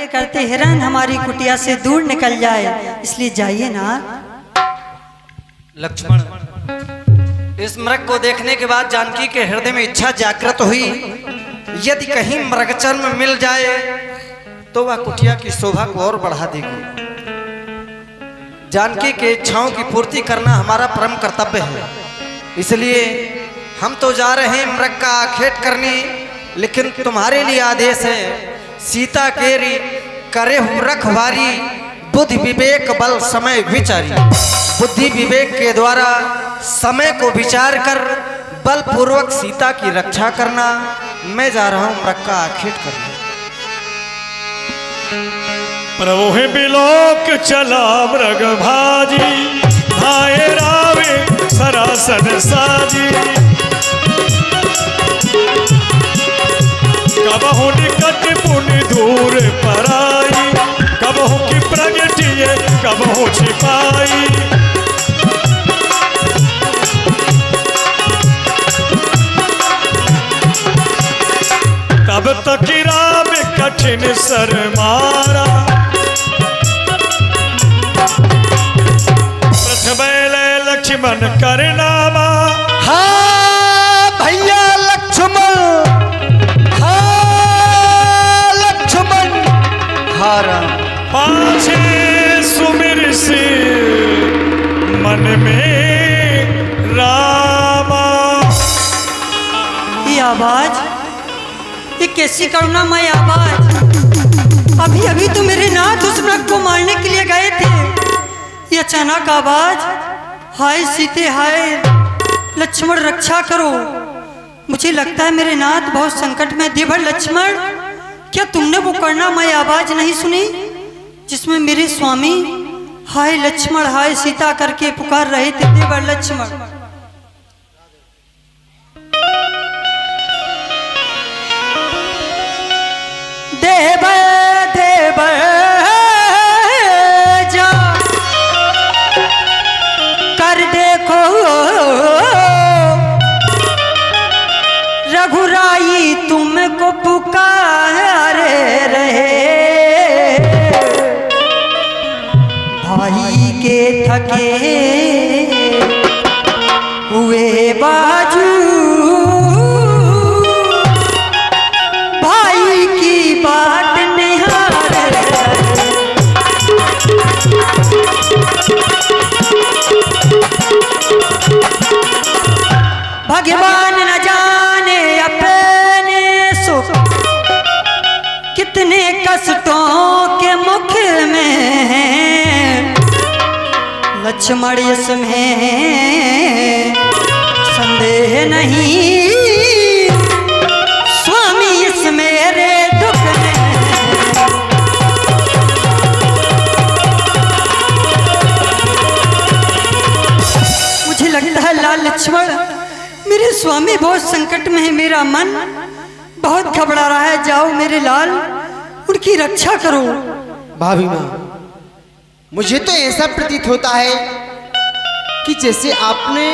करते हिरन हमारी कुटिया से दूर निकल जाए, इसलिए जाइए ना। लक्ष्मण, इस मृग को देखने के बाद जानकी के हृदय में इच्छा जागृत हुई, यदि कहीं मृगचर्म मिल जाए तो वह कुटिया की शोभा को और बढ़ा देगी। जानकी के इच्छाओं की पूर्ति करना हमारा परम कर्तव्य है, इसलिए हम तो जा रहे हैं मृग का आखेट करने, लेकिन तुम्हारे लिए आदेश है, सीता केरी करे हूँ रखवारी, बुद्धि विवेक बल समय विचारी। बुद्धि विवेक के द्वारा समय को विचार कर बल पूर्वक सीता की रक्षा करना। मैं जा रहा हूँ मृग का आखेट करने। प्रभु है बिलोक चला मृग भाजी, भाए रावे सरासन साजी। कबहु निकट पुण्य दूर पराई, कबहु की प्रगटिए कबहु छिपाई। तब तक राम कठिन सर मारा, प्रथम लक्ष्मण करनामा। हाँ भैया लक्ष्मण, पाछे सुमिर से मन में रामा। ये आवाज, ये कैसी करुणामय आवाज। अभी अभी तो मेरे नाथ उस मृग को मारने के लिए गए थे, ये अचानक आवाज, हाय सीते हाय लक्ष्मण रक्षा करो। मुझे लगता है मेरे नाथ बहुत संकट में। देवर लक्ष्मण, क्या तुमने वो करुणामय आवाज नहीं सुनी जिसमें मेरे स्वामी हाय लक्ष्मण हाय सीता करके पुकार रहे थे? देवर लक्ष्मण, देव देव जा कर देखो रघुराई तुमको पुकारे रहे, भाई के थके हुए बाजू भाई की बात निहार। भगवान न जाने अपने सुख कितने कष्टों के मुख में, लक्ष्मण इसमें संदेह नहीं, स्वामी इस मेरे दुख में। मुझे लगता है लाल लक्ष्मण, मेरे स्वामी बहुत संकट में है, मेरा मन बहुत घबरा रहा है। जाओ मेरे लाल, उनकी रक्षा करो। भाभी माँ, मुझे तो ऐसा प्रतीत होता है कि जैसे आपने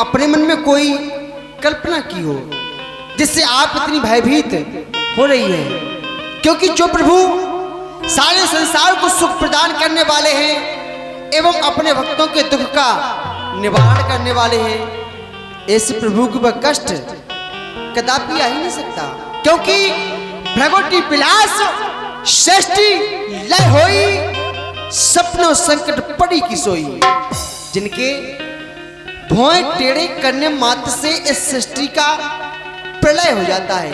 अपने मन में कोई कल्पना की हो, जिससे आप इतनी भयभीत हो रही है, क्योंकि जो प्रभु सारे संसार को सुख प्रदान करने वाले हैं एवं अपने भक्तों के दुख का निवारण करने वाले हैं, ऐसे प्रभु को वह कष्ट कदापि आ ही नहीं सकता, क्योंकि भ्रगोटी विलास सृष्टि लय होई, सपनों संकट पड़ी की सोई। जिनके भौएं टेढ़े करने मात्र से इस सृष्टि का प्रलय हो जाता है,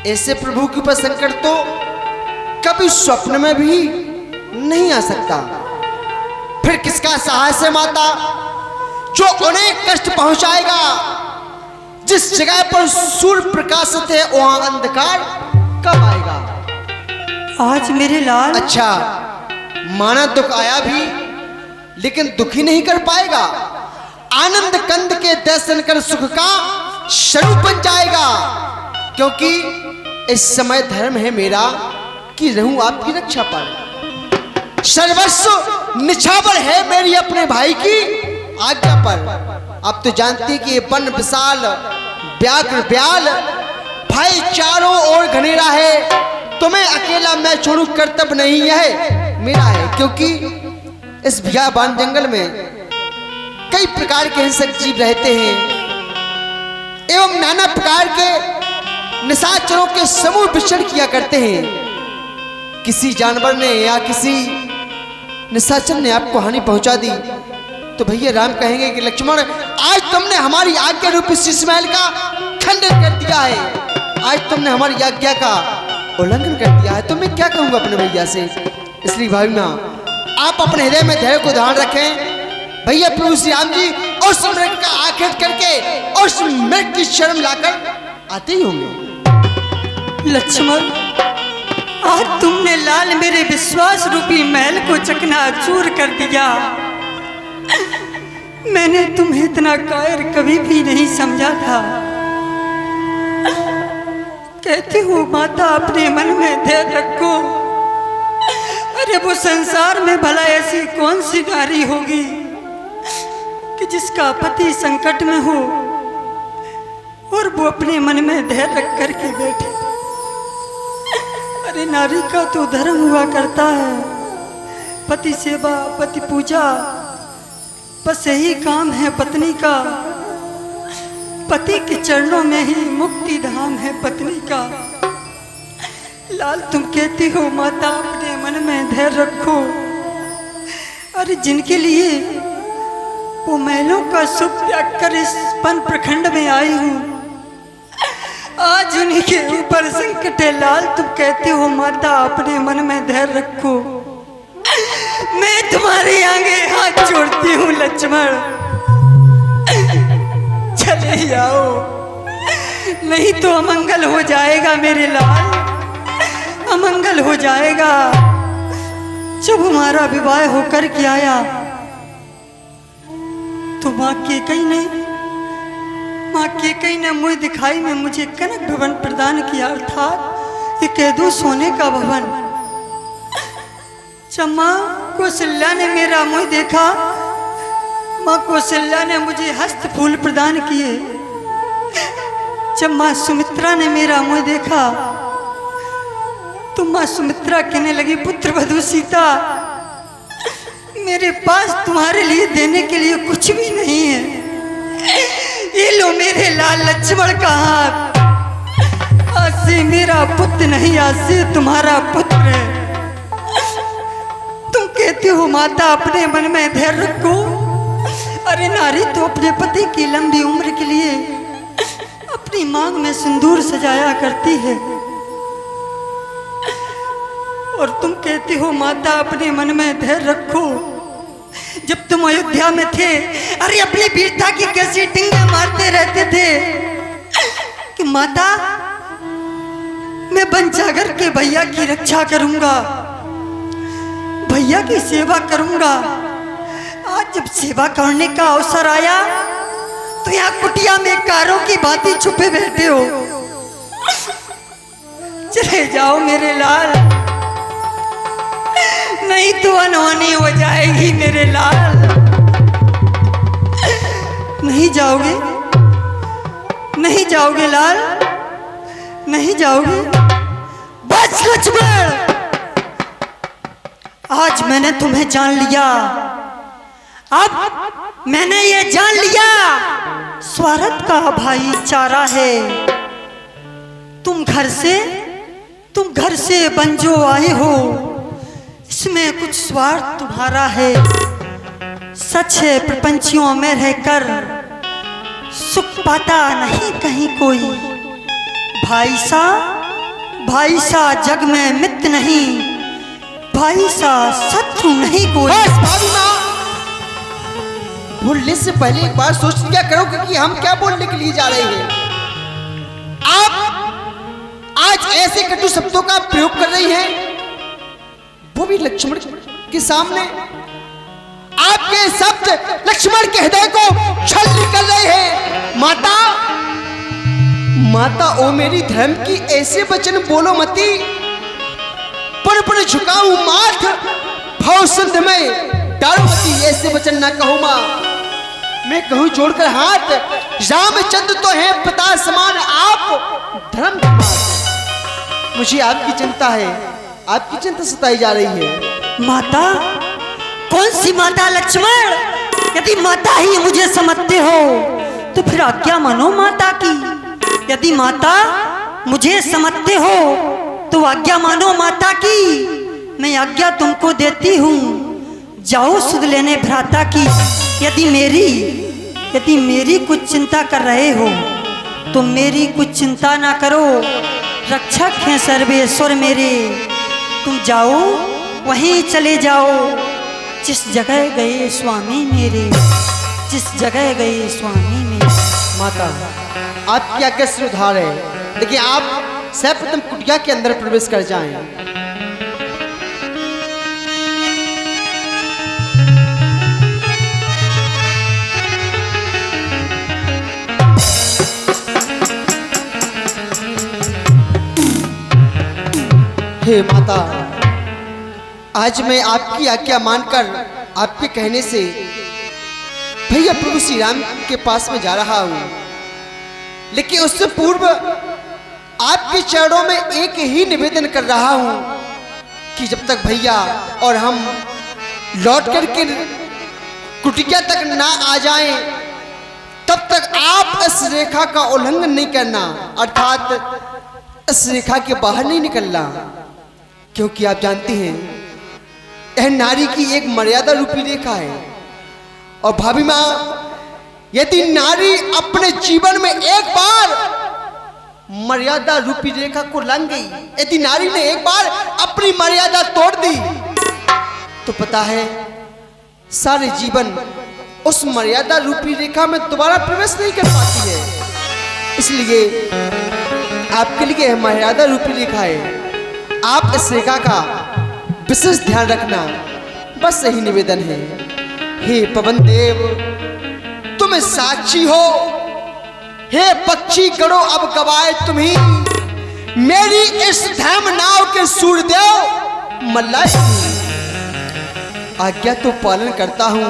ऐसे प्रभु के ऊपर संकट तो कभी स्वप्न में भी नहीं आ सकता। फिर किसका साहस है माता जो उन्हें कष्ट पहुंचाएगा? जिस जगह पर सूर्य प्रकाशित है वहां अंधकार कब आएगा? आज मेरे लाल। अच्छा, माना दुख आया भी लेकिन दुखी नहीं कर पाएगा, आनंद कंद के दर्शन कर सुख का स्वरूप बन जाएगा, क्योंकि इस समय धर्म है मेरा कि रहूं आपकी रक्षा पर। सर्वस्व निछावर है मेरी अपने भाई की आज्ञा पर। आप तो जानते हैं कि ये वन विशाल व्याघ्र ब्याल भाई चारों ओर घनेरा है, तुम्हें अकेला मैं छोड़ू कर्तव्य नहीं है मेरा है, क्योंकि इस बियाबान जंगल में कई प्रकार के हिंसक जीव रहते हैं एवं नाना प्रकार के निशाचरों के समूह विचरण किया करते हैं। किसी जानवर ने या किसी निशाचर ने आपको हानि पहुंचा दी तो भैया राम कहेंगे कि लक्ष्मण, आज तुमने हमारी आज्ञा रूपी शीश महल का खंडन कर दिया है, आज तुमने हमारी आज्ञा का उल्लंघन कर दिया है, तो मैं क्या कहूंगा अपने भैया से। इसलिए भाई ना, आप अपने हृदय में धैर्य को धारण रखें। भैया प्रभु श्री राम जी उस मृग का आखेट करके उस मृग की शर्म लाकर आते ही होंगे। लक्ष्मण, आज तुमने लाल मेरे विश्वास रूपी महल को चकनाचूर कर दिया। मैंने तुम्हें इतना कायर कभी भी नहीं समझा था। कहती हूँ माता अपने मन में धैर्य रखो। अरे वो संसार में भला ऐसी कौन सी नारी होगी कि जिसका पति संकट में हो और वो अपने मन में धैर्य रख करके बैठे। अरे नारी का तो धर्म हुआ करता है पति सेवा, पति पूजा, बस यही काम है पत्नी का। पति के चरणों में ही मुक्ति धाम है पत्नी का। लाल, तुम कहती हो माता अपने मन में धैर्य रखो। अरे जिनके लिए वो महलों का सुख त्याग कर इस वन प्रखंड में आई हूँ, आज उन्हीं के ऊपर संकट है। लाल, तुम कहती हो माता अपने मन में धैर्य रखो। मैं तुम्हारे आगे हाथ जोड़ती हूँ लक्ष्मण, चले जाओ, नहीं तो अमंगल हो जाएगा मेरे लाल, अमंगल हो जाएगा। जब हमारा विवाह होकर के आया तो माँ केकई ने मुझे दिखाई में मुझे कनक भवन प्रदान किया, अर्थात ये कह दो सोने का भवन। जब माँ कौशल्या ने मेरा मुँह देखा, माँ कौशल्या ने मुझे हस्त फूल प्रदान किए। जब माँ सुमित्रा ने मेरा मुँह देखा तो माँ सुमित्रा कहने लगी, पुत्र वधू सीता, मेरे पास तुम्हारे लिए देने के लिए कुछ भी नहीं है। ये लो मेरे लाल लक्ष्मण का हाथ, आज से मेरा पुत्र नहीं, आज से तुम्हारा पुत्र है। तुम कहते हो माता अपने मन में धैर्य रखो। अरे नारी तो अपने पति की लंबी उम्र के लिए अपनी मांग में सिंदूर सजाया करती है, और तुम कहती हो माता अपने मन में धैर्य रखो। जब तुम अयोध्या में थे, अरे अपनी वीरता की कैसी टिंगे मारते रहते थे कि माता मैं बंचागर के भैया की रक्षा करूंगा, भैया की सेवा करूंगा। आज जब सेवा करने का अवसर आया तो यहाँ कुटिया में कारों की भांति छुपे बैठे हो। चले जाओ मेरे लाल, नहीं तो अनहोनी हो जाएगी मेरे लाल। नहीं जाओगे, नहीं जाओगे लाल, नहीं जाओगे। बस लक्ष्मण, आज मैंने तुम्हें जान लिया। अब मैंने ये जान लिया स्वार्थ का भाईचारा है। तुम घर से बंजो आए हो, इसमें कुछ स्वार्थ तुम्हारा है। सच है प्रपंचियों में रहकर सुख पाता नहीं कहीं कोई। भाई सा जग में मित्र नहीं, भाई सा शत्रु नहीं कोई। भाभी माँ, बोलने से पहले एक बार सोच लिया करो कि हम क्या बोलने के लिए जा रहे हैं। आप आज ऐसे कटु शब्दों का प्रयोग कर रही हैं, वो भी लक्ष्मण के सामने। आपके शब्द लक्ष्मण के हृदय को छल कर रहे हैं। माता ओ मेरी धर्म की ऐसे वचन बोलो मती। पण झुकाऊं माथ भाव सिंध में डालो मती, ऐसे वचन ना कहो माँ। मैं कहूं जोड़कर हाथ, रामचंद्र तो है पिता समान, आप धर्म मुझे आपकी चिंता है, आपकी चिंता सताई जा रही है। माता? कौन सी माता लक्ष्मण? यदि माता ही मुझे समझते हो तो फिर आज्ञा मानो माता की। यदि माता मुझे समझते हो तो आज्ञा मानो माता की। मैं आज्ञा तुमको देती हूँ, जाओ सुध लेने भ्राता की। यदि मेरी कुछ चिंता कर रहे हो तो मेरी कुछ चिंता ना करो। रक्षक हैं सर्वेश्वर मेरे, तुम जाओ वहीं चले जाओ जिस जगह गए स्वामी मेरे, जिस जगह गए स्वामी मेरे। माता, आपकी आज्ञा से उधार है, देखिए आप सर्वप्रथम कुटिया के अंदर प्रवेश कर जाएं। हे माता, आज मैं आपकी आज्ञा मानकर आपके कहने से भैया प्रभु श्री राम के पास में जा रहा हूं, लेकिन उससे पूर्व आपके चरणों में एक ही निवेदन कर रहा हूं कि जब तक भैया और हम लौट करके कुटिया तक ना आ जाएं, तब तक आप इस रेखा का उल्लंघन नहीं करना, अर्थात इस रेखा के बाहर नहीं निकलना, क्योंकि आप जानते हैं यह नारी की एक मर्यादा रूपी रेखा है। और भाभी माँ, यदि नारी अपने जीवन में एक बार मर्यादा रूपी रेखा को लांघ गई, यदि नारी ने एक बार अपनी मर्यादा तोड़ दी, तो पता है सारे जीवन उस मर्यादा रूपी रेखा में दोबारा प्रवेश नहीं कर पाती है। इसलिए आपके लिए यह मर्यादा रूपी रेखा है, आप इस रेखा का विशेष ध्यान रखना, बस यही निवेदन है। हे पवन देव, तुम साक्षी हो, हे पक्षी गणों अब गवाए तुम्ही, मेरी इस धर्म नाव के सूर्यदेव मल्लाए। आज्ञा तो पालन करता हूं,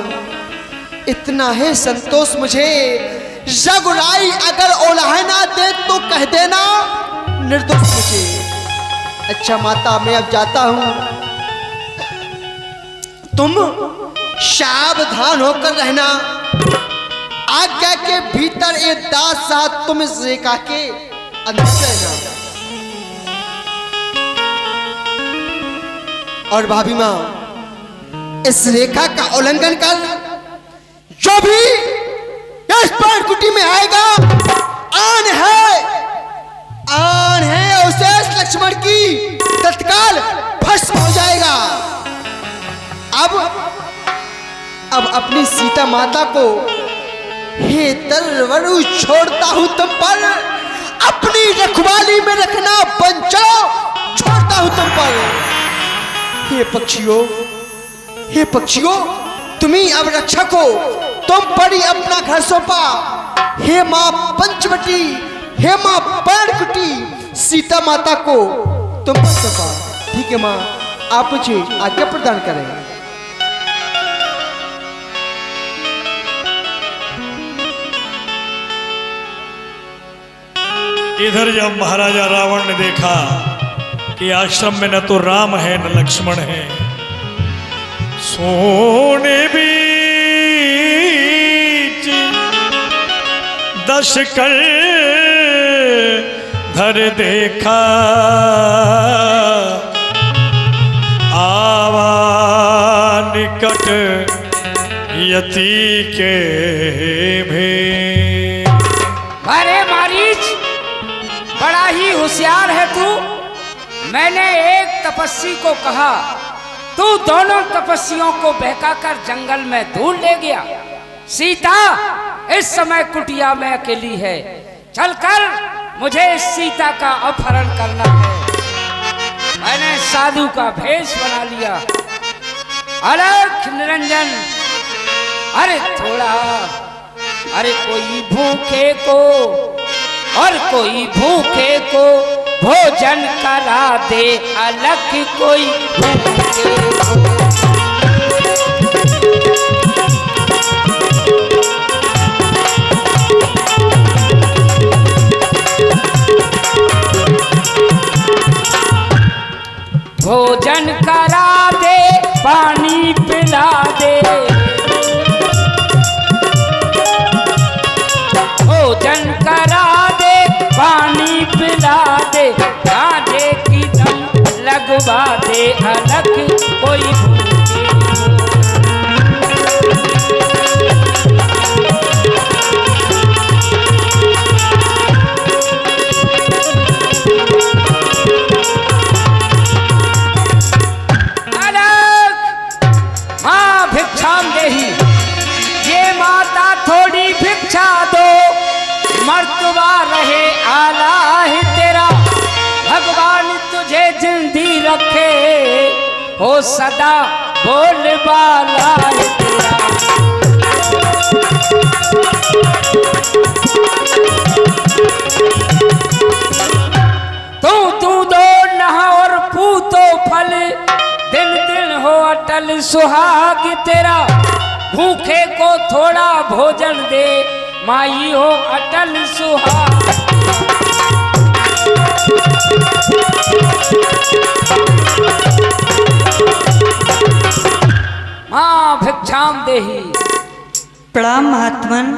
इतना है संतोष मुझे, रघुराई अगर ओलाहना दे तो कह देना निर्दोष मुझे। अच्छा माता, मैं अब जाता हूं, तुम सावधान होकर रहना, आज्ञा के भीतर एक दास साथ तुम इस रेखा के अंदर रहना। और भाभी मां, इस रेखा का उल्लंघन कर जो भी इस कुटी में आएगा, आन है उसे लक्ष्मण की तत्काल भस्म हो जाएगा। अब अपनी सीता माता को हे तरवरु छोड़ता हूं तुम पर, अपनी रखवाली में रखना बंचो छोड़ता हूं तुम पर। हे पक्षियों, तुम्ही अब रक्षक हो, तुम पर ही अपना घर सौंपा। हे मां पंचवटी, हे मां पर्णकुटी, सीता माता को तुम पर सौंपा। ठीक है मां, आप मुझे आज्ञा प्रदान करें। इधर जब महाराजा रावण ने देखा कि आश्रम में न तो राम है न लक्ष्मण है, सोने बीच दश कर धर देखा, आवा निकट यति के भे। अरे मारीच, बड़ा ही होशियार है तू। मैंने एक तपस्वी को कहा, तू दोनों तपस्वियों को बहकाकर जंगल में दूर ले गया। सीता इस समय कुटिया में अकेली है, चलकर मुझे इस सीता का अपहरण करना है। मैंने साधु का भेष बना लिया। अलख निरंजन, अरे थोड़ा, अरे कोई भूखे को और कोई भूखे को भोजन करा दे, अलग कोई भूखे को। करा दे पानी पिला दे, भोजन करा दे पानी पिला दे, गाजे की दम लगवा दे अलग कोई भूखे भिक्षा दो, मर्तबा रहे आला है तेरा, भगवान तुझे जिंदी रखे, हो सदा बोल बाला है तेरा। तू दो नहा और पूतो फल, दिन दिन हो अटल सुहाग तेरा, भूखे को थोड़ा भोजन दे, माई हो अटल सुहाग। माँ भिक्षाम देही। प्रणाम महात्मन।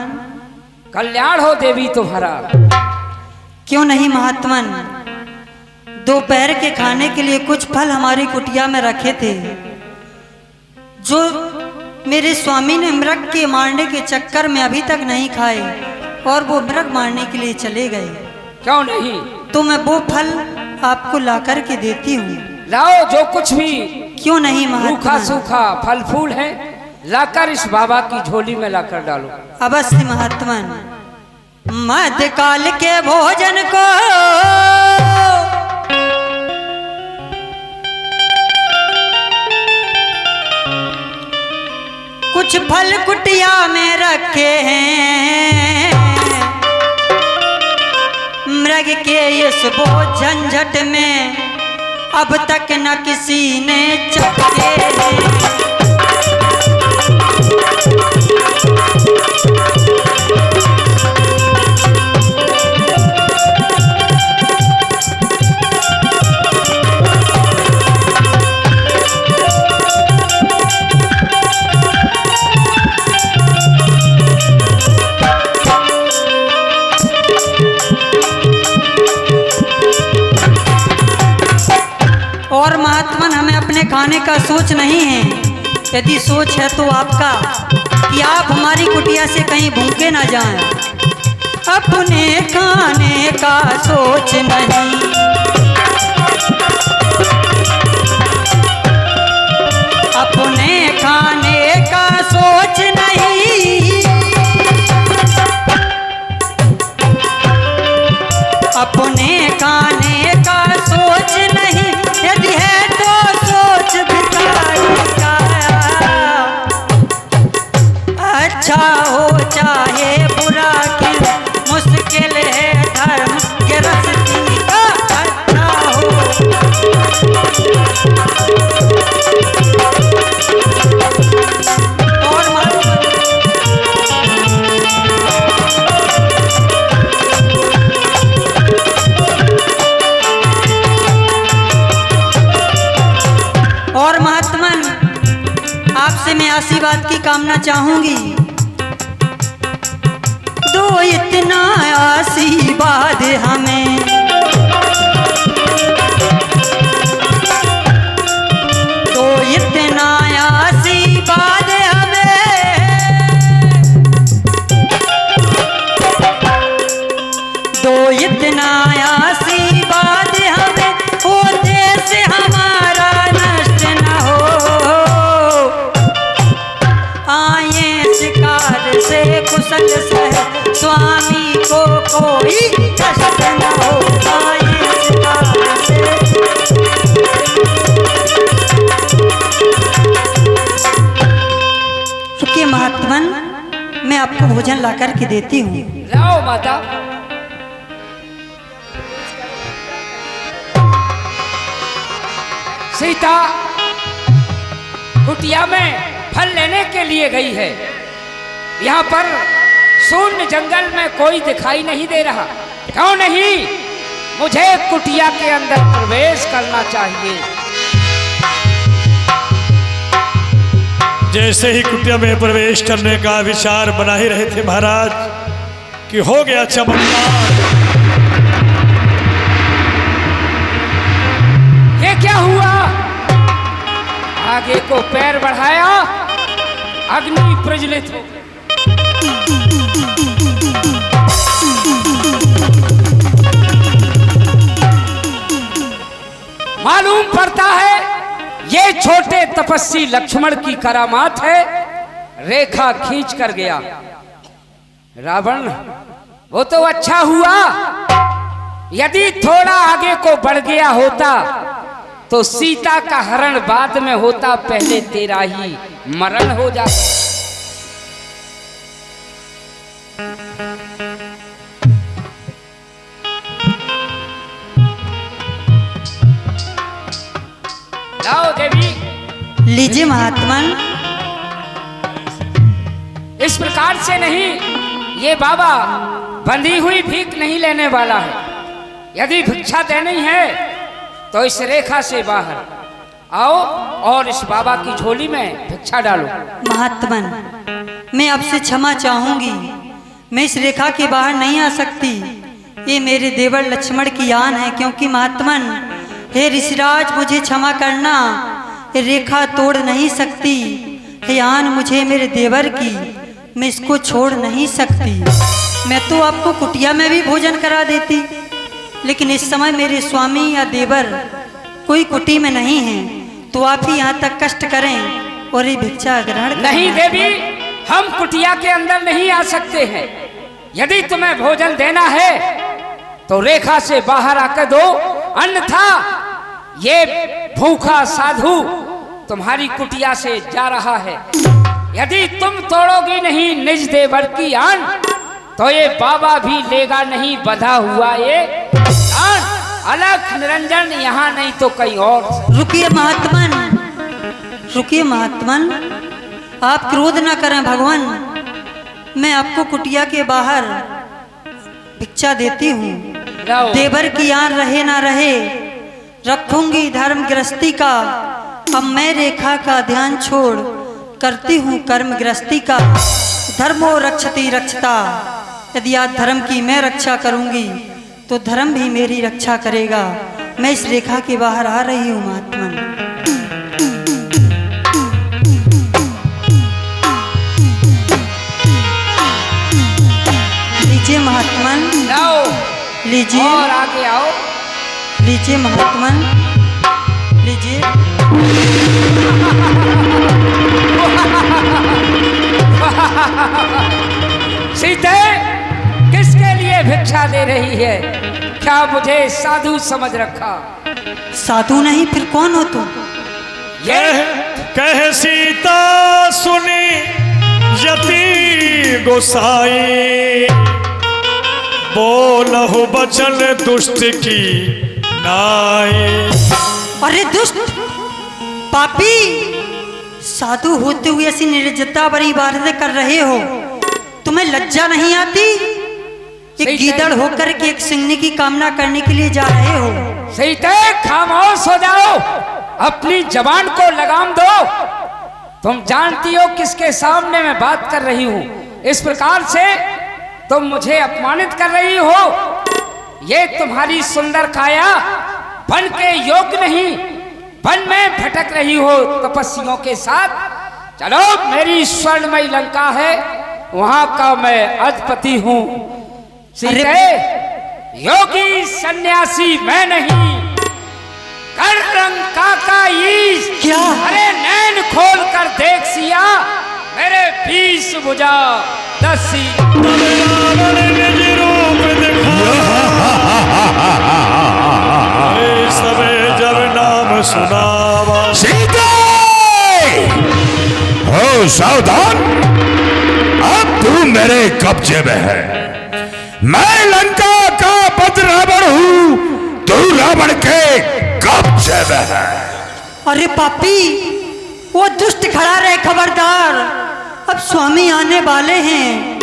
कल्याण हो देवी तुम्हारा। क्यों नहीं महात्मन, दोपहर के खाने के लिए कुछ फल हमारी कुटिया में रखे थे, जो मेरे स्वामी ने मृग के मारने के चक्कर में अभी तक नहीं खाए, और वो मृग मारने के लिए चले गए। क्यों नहीं? तो मैं वो फल आपको ला कर के देती हूँ। लाओ जो कुछ भी। क्यों नहीं महात्मा, सूखा सूखा फल फूल है, लाकर इस बाबा की झोली में लाकर डालो। अवश्य महात्मन। मध्यकाल के भोजन को कुछ फल कुटिया में रखे हैं, मृग के इस बोझ झंझट में अब तक न किसी ने चखे हैं। और महात्मन, हमें अपने खाने का सोच नहीं है। यदि सोच है तो आपका कि आप हमारी कुटिया से कहीं भूखे ना जाएं। अपने खाने का सोच नहीं, अपने खाने का सोच नहीं, अपने खाने का सोच नहीं, यदि है तो सोच भिखारी का। अच्छा हो चाहे बुरा, कि मुश्किल है धर्म के रस्ती का। अच्छा हो और महात्मन, आपसे मैं आशीर्वाद की कामना चाहूंगी। दो इतना आशीर्वाद हमें, दो इतना आशीर्वाद हमें, दो इतना आशीर्वाद हमें, ओ देश हमारा नष्ट न हो। आए शिकार से कुशल से, स्वामी को कोई कष्ट न हो। आए शिकार से, रुकिए महात्मन, मैं आपको भोजन ला कर के देती हूँ। लाओ माता। सीता कुटिया में फल लेने के लिए गई है। यहाँ पर शून्य जंगल में कोई दिखाई नहीं दे रहा। क्यों नहीं? मुझे कुटिया के अंदर प्रवेश करना चाहिए। जैसे ही कुटिया में प्रवेश करने का विचार बना ही रहे थे महाराज कि हो गया चमत्कार। ये क्या हुआ? आगे को पैर बढ़ाया, अग्नि प्रज्वलित हो। मालूम पड़ता है ये छोटे तपस्वी लक्ष्मण की करामात है। रेखा खींच कर गया रावण। वो तो अच्छा हुआ, यदि थोड़ा आगे को बढ़ गया होता तो सीता का हरण बाद में होता, पहले तेरा ही मरण हो जाता। लाओ देवी। लीजिए महात्मन। इस प्रकार से नहीं, ये बाबा बंधी हुई भीख नहीं लेने वाला है। यदि भिक्षा देनी है तो इस रेखा से बाहर आओ और इस बाबा की झोली में भिक्षा डालो। महात्मन, मैं आपसे क्षमा चाहूंगी, मैं इस रेखा के बाहर नहीं आ सकती। ये मेरे देवर लक्ष्मण की आन है। क्योंकि महात्मन, हे ऋषिराज, मुझे क्षमा करना, ये रेखा तोड़ नहीं सकती। हे आन मुझे मेरे देवर की, मैं इसको छोड़ नहीं सकती। मैं तो आपको कुटिया में भी भोजन करा देती, लेकिन इस समय मेरे स्वामी या देवर कोई कुटी में नहीं है, तो आप ही यहाँ तक कष्ट करें और ये भिक्षा ग्रहण करें। नहीं देवी, हम कुटिया के अंदर नहीं आ सकते हैं। यदि तुम्हें भोजन देना है तो रेखा से बाहर आकर दो, अन्यथा ये भूखा साधु तुम्हारी कुटिया से जा रहा है। यदि तुम तोड़ोगी नहीं निज देवर की आन, तो ये बाबा भी लेगा नहीं बंधा हुआ ये आन। अलख निरंजन यहाँ नहीं तो कहीं और। रुकिए महात्मन, रुकिए महात्मन, आप क्रोध ना करें भगवान। मैं आपको कुटिया के बाहर भिक्षा देती हूँ। देवर की आन रहे ना रहे, रखूंगी धर्म गृहस्थी का। अब मैं रेखा का ध्यान छोड़ करती हूँ कर्म गृहस्थी का। धर्मो रक्षति रक्षता, यदि आज धर्म की मैं रक्षा करूंगी तो धर्म भी मेरी रक्षा करेगा। मैं इस रेखा के बाहर आ रही हूँ महात्मन। लीजिए महात्मन, लाओ, लीजिए और आगे आओ। लीजिए महात्मन, लीजिए। सीते किसके लिए भिक्षा दे रही है? क्या मुझे साधु समझ रखा? साधु नहीं फिर कौन हो तुम? ये कह सीता सुनी यति गोसाई, बोलहु बचन दुष्ट की नाई। अरे दुष्ट पापी, साधु होते हुए ऐसी निर्लज्जता भरी बातें कर रहे हो, तुम्हें लज्जा नहीं आती? एक गीदड़ होकर के एक सिंहनी की कामना करने के लिए जा रहे हो। सीते खामोश हो जाओ, अपनी जबान को लगाम दो। तुम जानती हो किसके सामने मैं बात कर रही हूँ। इस प्रकार से तुम मुझे अपमानित कर रही हो। ये तुम्हारी सुंदर काया वन के योग्य नहीं, वन में भटक रही हो तपस्वियों के साथ। चलो, मेरी स्वर्णमयी लंका है, वहां का मैं अधिपति हूँ। सीते, योगी सन्यासी मैं नहीं, कर लंका का ईश। क्या? अरे नैन खोल कर देख सिया, मेरे 20 भुजा 10 सबे जब नाम सुनावा। सीते हो सावधान, अब तू मेरे कब्जे में है। मैं लंका का पति रावण हूँ, तू रावण के कब्जे में है। अरे पापी, वो दुष्ट खड़ा रहे, खबरदार। अब स्वामी आने वाले हैं,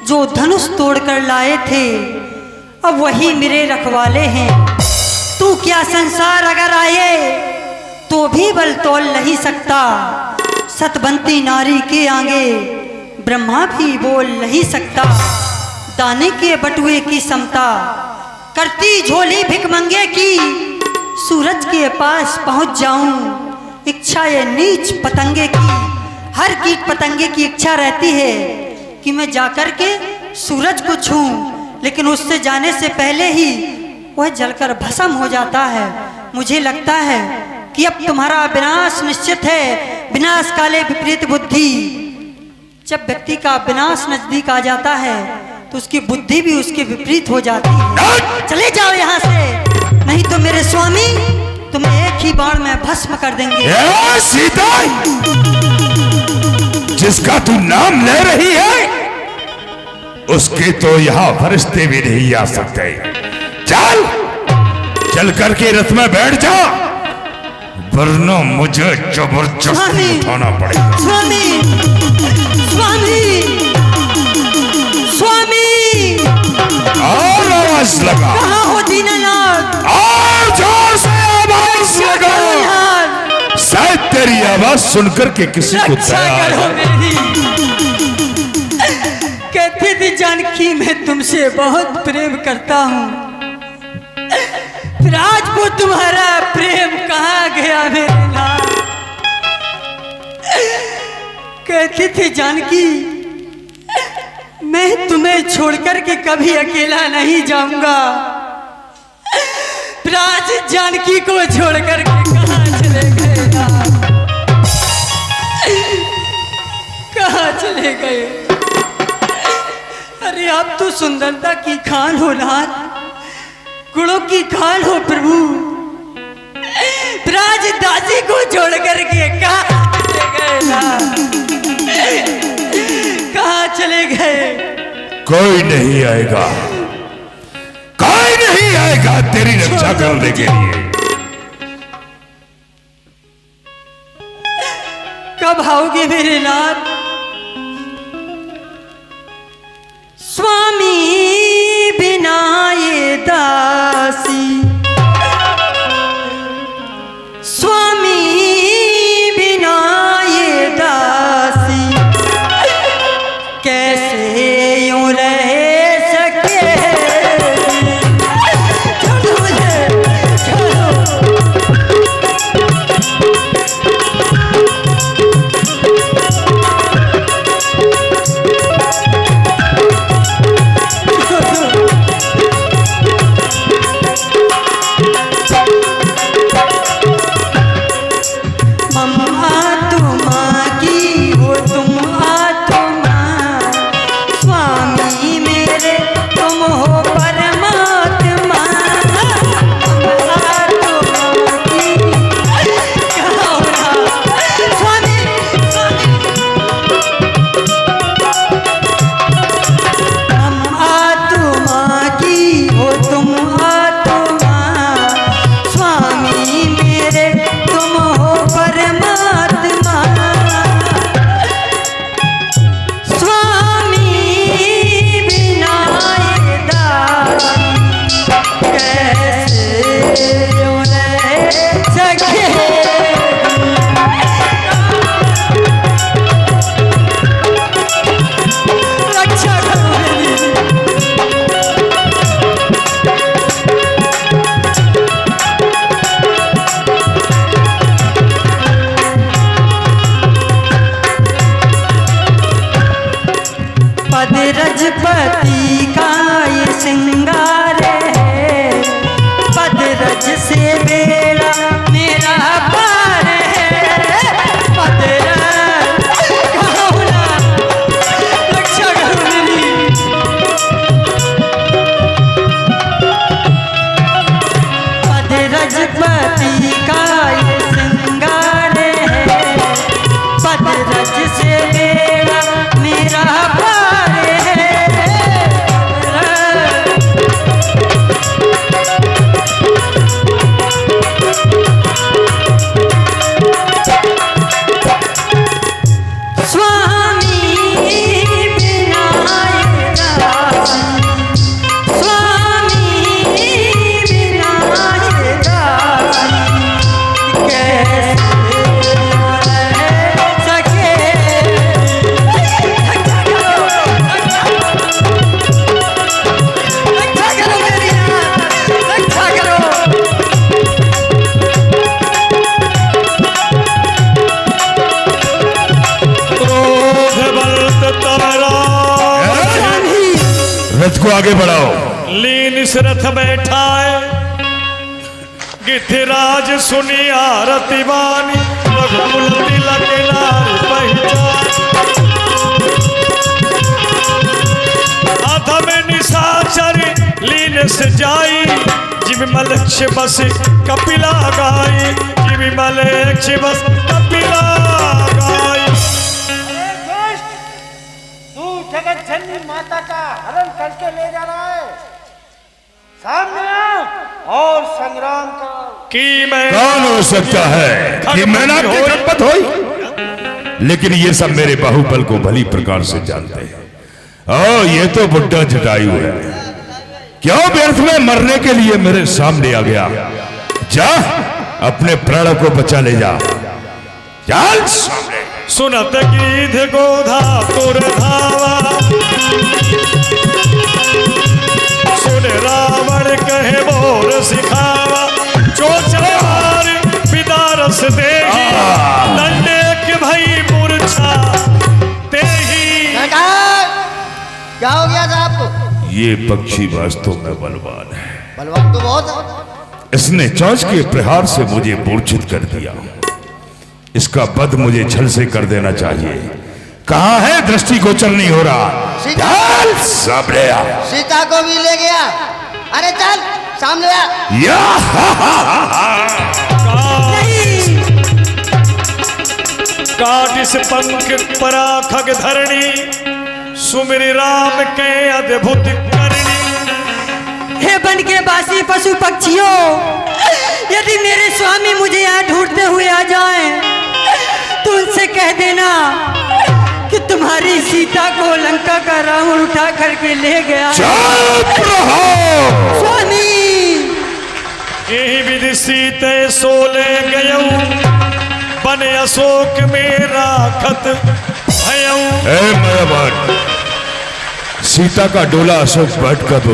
जो धनुष तोड़कर लाए थे, अब वही मेरे रखवाले हैं। तू क्या संसार अगर आए तो भी बल तोल नहीं सकता। सतबंती नारी के आगे ब्रह्मा भी बोल नहीं सकता। दाने के बटुए की समता करती झोली भिखमंगे की, सूरज के पास पहुंच जाऊं इच्छा ये नीच पतंगे की। हर कीट पतंगे की इच्छा रहती है कि मैं जाकर के सूरज को छूं, लेकिन उससे जाने से पहले ही वह जलकर भस्म हो जाता है। मुझे लगता है कि अब तुम्हारा विनाश निश्चित है। विनाश काले विपरीत बुद्धि। जब व्यक्ति का विनाश नजदीक आ जाता है तो उसकी बुद्धि भी उसके विपरीत हो जाती है। चले जाओ यहाँ से, नहीं तो मेरे स्वामी तुम्हें एक ही बाण में भस्म कर देंगे। ए सीता, जिसका तू नाम ले रही है उसके तो यहाँ फरिश्ते भी नहीं आ सकते। चल करके रथ में बैठ जा, वरना मुझे जबरदस्ती उठाना पड़ेगा। स्वामी, स्वामी, स्वामी, और आवाज लगा। कहाँ हो दीनानाथ? और जोर से आवाज लगा। शायद तेरी आवाज सुनकर के किसी को दया आ जाए। कहती थी जानकी मैं तुमसे बहुत प्रेम करता हूँ, फिर आज वो तुम्हारा प्रेम कहाँ गया मेरे नाथ? कहती थी जानकी मैं तुम्हें छोड़कर के कभी अकेला नहीं जाऊंगा, फिर आज जानकी को छोड़कर के कहाँ चले गए नाथ? कहाँ चले गए? अरे आप तो सुंदरता की खान हो नाथ, गुणों की खान हो प्रभु। ब्राज दासी को छोड़ करके कहाँ चले गए नाथ? कहाँ चले गए? कोई नहीं आएगा, कोई नहीं आएगा तेरी रक्षा करने के लिए। कब आओगे मेरे नाथ? स्वामी बिना ये दासी, स्वामी बिना ये दासी, कैसे यूं रह सके? छोड़ो मुझे, छोड़ो। रजपति का ये श्रृंगार है, पदरज से बेड़ा मेरा पार है। पदरज रक्षा करो मेरी। पदरजपति का ये श्रृंगार है, पदरज से बेड़ा मेरा पार है। को आगे बढ़ाओ। लीन इस रथ बैठाए गिथिराज सुनी आरती बानी, रघुकुल तिलक नारी पहचान। अधम निशाचर लीन से जाई, जिविमल बस कपिला गाई, जिविमल बस कपिला गाई। तू जगत जननी माता का हरण करके ले जा रहा है, सामने आ और संग्राम कर। कि मैं कौन हो सकता है कि मैं ना की गणपत होई, लेकिन ये सब मेरे बाहुबल को भली प्रकार से जानते हैं। ओ ये तो बुड्ढा जटायु है, क्यों व्यर्थ में मरने के लिए मेरे सामने आ गया। जा अपने प्राण को बचा ले जा, चल सामने। सुनत गीध गोधा पुर धावा, सुन रावण कहे मोर सिखावा। चोचवार विदारस देही, दंडेक भई मूर्छा तेही। क्या हो गया था आपको? ये पक्षी वास्तव में बलवान है, बलवान तो बहुत है। इसने चोंच के प्रहार से मुझे मूर्छित कर दिया। इसका वध मुझे छल से कर देना चाहिए। कहाँ है? दृष्टिगोचर नहीं हो रहा। चल सामने आ। सीता को भी ले गया। अरे चल सामने आ। या काटिस पंख परा खग धरणी, सुमिर राम के अद्भुत करणी। हे बन के बासी पशु पक्षियों, यदि मेरे स्वामी मुझे यहाँ ढूंढते हुए आ जाएं, तो उनसे कह देना कि तुम्हारी सीता को लंका का रावण उठा करके ले गया। चुप रहो। स्वामी यही विधि सीते सोले गयऊ, बने अशोक में राखत भयऊ। ए मेरा सीता का डोला अशोक बैठ कर